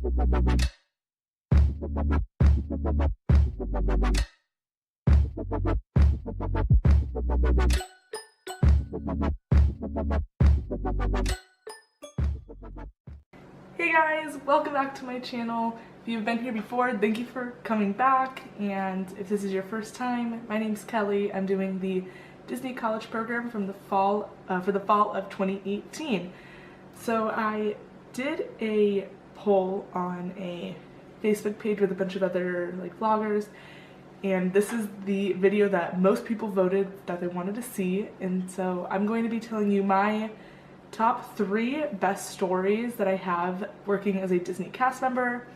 Hey guys, welcome back to my channel. If you've been here before, thank you for coming back, and if this is your first time, my name's Kelly. I'm doing the Disney College program from the fall for the fall of 2018. So I did a poll on a Facebook page with a bunch of other vloggers, and this is the video that most people voted that they wanted to see, and so I'm going to be telling you my top 3 best stories that I have working as a Disney cast member.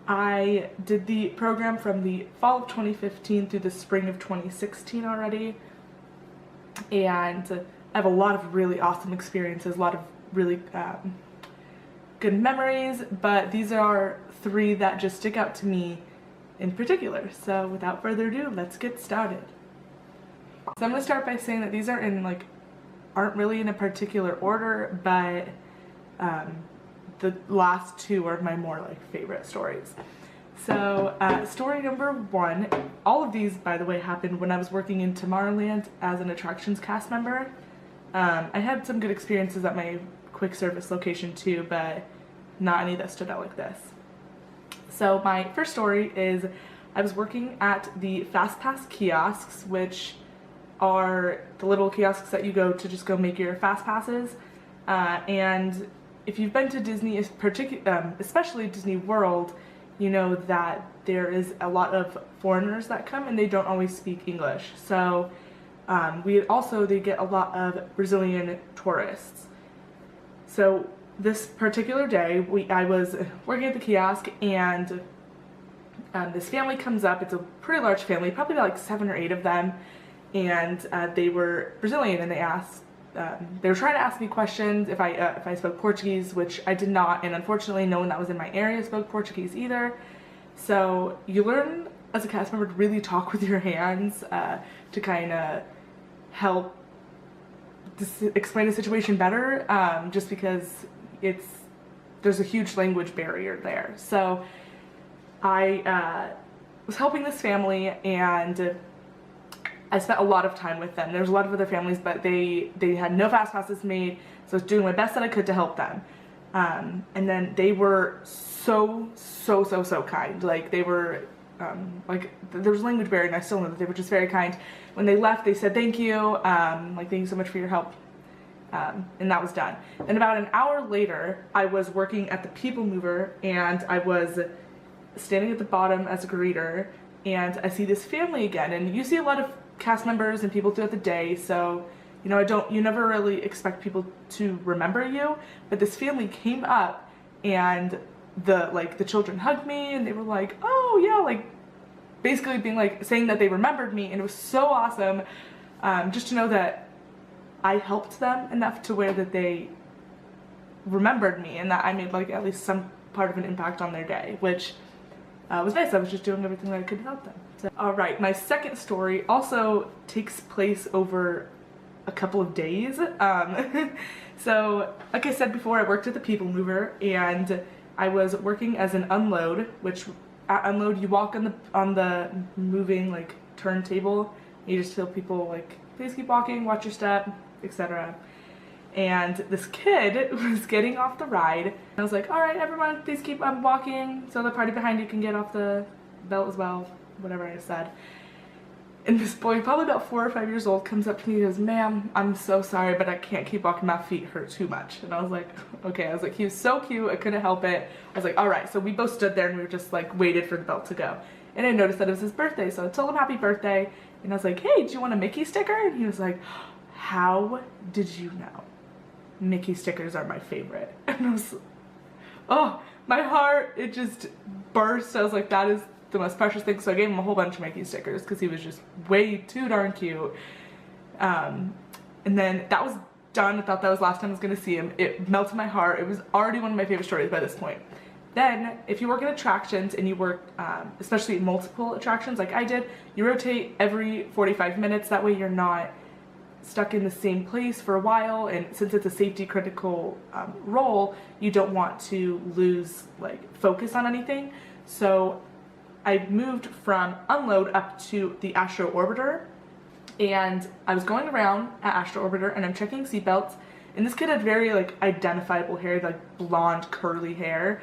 I did the program from the fall of 2015 through the spring of 2016 already, and I have a lot of really awesome experiences, a lot of really good memories, but these are 3 that just stick out to me in particular. So without further ado, let's get started. So I'm going to start by saying that these are aren't really in a particular order, but the last 2 are my more favorite stories. So story number 1, all of these by the way happened when I was working in Tomorrowland as an attractions cast member. I had some good experiences at my quick service location too, but not any that stood out like this. So my first story is I was working at the FastPass kiosks, which are the little kiosks that you go to just go make your fast passes, and if you've been to Disney, especially Disney World, you know that there is a lot of foreigners that come and they don't always speak English. So they get a lot of Brazilian tourists. So this particular day I was working at the kiosk, and this family comes up. It's a pretty large family, probably about 7 or 8 of them. And they were Brazilian, and they were trying to ask me questions if I spoke Portuguese, which I did not, and unfortunately no one that was in my area spoke Portuguese either. So you learn as a cast member to really talk with your hands to kind of help explain the situation better, just because there's a huge language barrier there. So I was helping this family, and I spent a lot of time with them. There's a lot of other families, but they had no fast passes made, so I was doing my best that I could to help them. And then they were so kind. They were there was language barrier, and I still know that they were just very kind. When they left, they said thank you, thank you so much for your help, and that was done. Then about an hour later, I was working at the People Mover, and I was standing at the bottom as a greeter, and I see this family again. And you see a lot of cast members and people throughout the day, so you never really expect people to remember you, but this family came up, and the children hugged me, and they were like, oh yeah, basically being saying that they remembered me, and it was so awesome, just to know that I helped them enough to where that they remembered me, and that I made at least some part of an impact on their day, which was nice. I was just doing everything that I could to help them. So, alright, my second story also takes place over a couple of days. So, like I said before, I worked at the People Mover, and I was working as an unload, which at unload you walk on the moving turntable. You just tell people please keep walking, watch your step, etc. And this kid was getting off the ride. I was like, all right, everyone, please keep walking so the party behind you can get off the belt as well, whatever I said. And this boy, probably about 4 or 5 years old, comes up to me and goes, ma'am, I'm so sorry, but I can't keep walking. My feet hurt too much. And I was like, okay. I was like, he was so cute, I couldn't help it. I was like, all right. So we both stood there, and we were just waited for the belt to go. And I noticed that it was his birthday, so I told him happy birthday. And I was like, hey, do you want a Mickey sticker? And he was like, how did you know? Mickey stickers are my favorite. And I was, oh, my heart, it just burst. I was like, that is the most precious thing. So I gave him a whole bunch of Mickey stickers because he was just way too darn cute. And then that was done. I thought that was the last time I was going to see him. It melted my heart. It was already one of my favorite stories by this point. Then, if you work in attractions and you work, especially multiple attractions like I did, you rotate every 45 minutes. That way you're not stuck in the same place for a while, and since it's a safety critical role, you don't want to lose like focus on anything. So I moved from unload up to the Astro Orbiter, and I was going around at Astro Orbiter and I'm checking seatbelts, and this kid had very like identifiable hair, like blonde curly hair,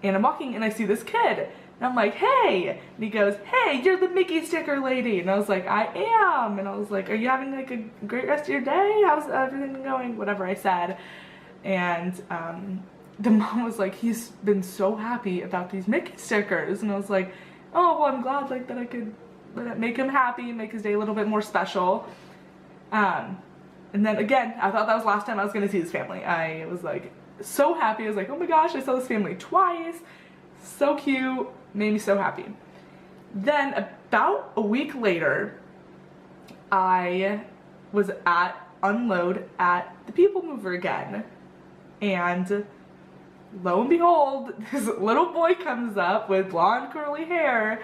and I'm walking and I see this kid. And I'm like, hey, and he goes, hey, you're the Mickey sticker lady. And I was like, I am. And I was like, are you having like a great rest of your day? How's everything going? Whatever I said. And the mom was like, he's been so happy about these Mickey stickers. And I was like, oh, well, I'm glad like that I could make him happy, make his day a little bit more special. And then again, I thought that was the last time I was going to see this family. I was like so happy. I was like, oh my gosh, I saw this family twice. So cute. Made me so happy. Then about a week later, I was at unload at the People Mover again, and lo and behold, this little boy comes up with blonde curly hair,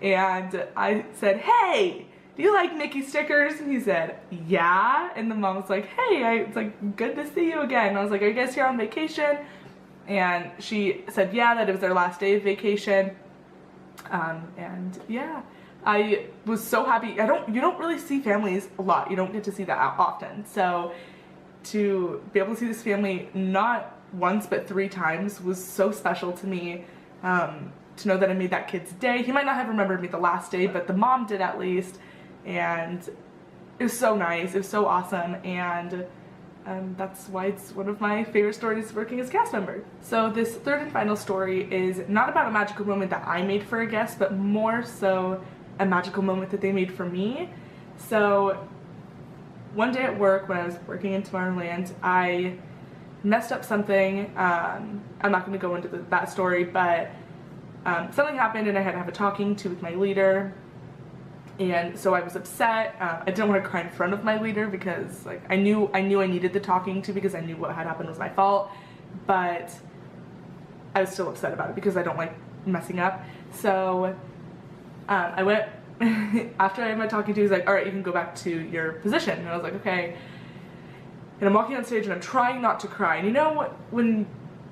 and I said, hey, do you like Mickey stickers? And he said, yeah. And the mom was like, hey, it's like good to see you again. And I was like, are you guys here on vacation? And she said, yeah, that it was their last day of vacation. And yeah, I was so happy. You don't really see families a lot. You don't get to see that often. So to be able to see this family not once but 3 times was so special to me. To know that I made that kid's day. He might not have remembered me the last day, but the mom did at least. And it was so nice. It was so awesome. And that's why it's one of my favorite stories working as a cast member. So this third and final story is not about a magical moment that I made for a guest, but more so a magical moment that they made for me. So one day at work when I was working in Tomorrowland, I messed up something. I'm not going to go into that story, but something happened and I had to have a talking to with my leader. And so I was upset. I didn't want to cry in front of my leader because like I knew I needed the talking to because I knew what had happened was my fault, but I was still upset about it because I don't like messing up. So I went after I had my talking to, he's like, all right, you can go back to your position. And I was like, okay. And I'm walking on stage and I'm trying not to cry. And you know when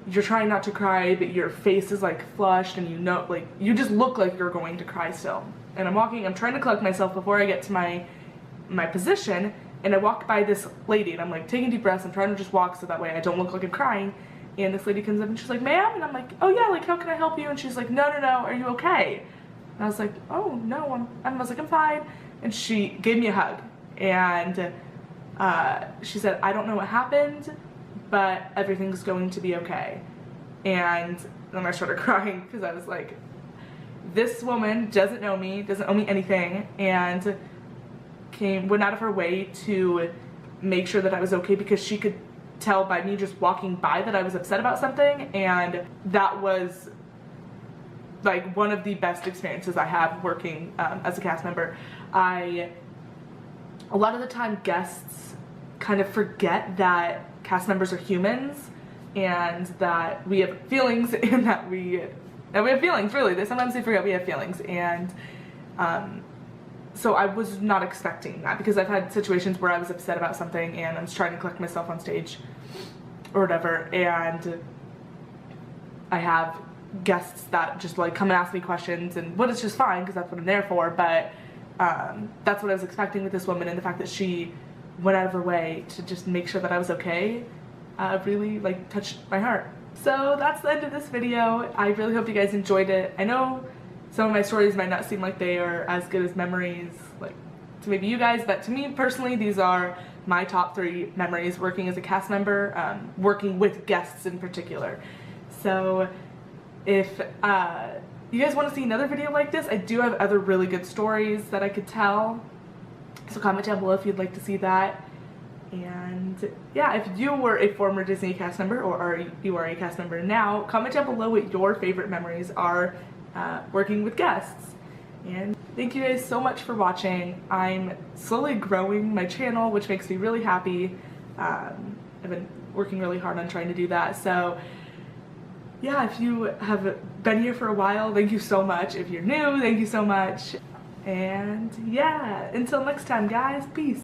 you're trying not to cry but your face is like flushed and you know, like you just look like you're going to cry still. And I'm trying to collect myself before I get to my position, and I walk by this lady and I'm like taking deep breaths. I'm trying to just walk so that way I don't look like I'm crying. And this lady comes up and she's like, ma'am? And I'm like, oh yeah, like how can I help you? And she's like, no, are you okay? And I was like, oh no, I was like, I'm fine. And she gave me a hug, and she said, I don't know what happened, but everything's going to be okay. And then I started crying because I was like, this woman doesn't know me, doesn't owe me anything, and went out of her way to make sure that I was okay because she could tell by me just walking by that I was upset about something. And that was like one of the best experiences I have working as a cast member. A lot of the time guests kind of forget that cast members are humans and that we have feelings and that we have feelings, really. Sometimes they forget we have feelings, and so I was not expecting that because I've had situations where I was upset about something and I was trying to collect myself on stage or whatever, and I have guests that just like come and ask me questions, and it's just fine because that's what I'm there for, but that's what I was expecting with this woman, and the fact that she went out of her way to just make sure that I was okay really like touched my heart. So that's the end of this video. I really hope you guys enjoyed it. I know some of my stories might not seem like they are as good as memories like to maybe you guys, but to me personally these are my top 3 memories working as a cast member, working with guests in particular. So if you guys want to see another video like this, I do have other really good stories that I could tell, so comment down below if you'd like to see that. And yeah, if you were a former Disney cast member or you are a cast member now, comment down below what your favorite memories are working with guests. And thank you guys so much for watching. I'm slowly growing my channel, which makes me really happy. I've been working really hard on trying to do that. So yeah, if you have been here for a while, thank you so much. If you're new, thank you so much. And yeah, until next time guys, peace.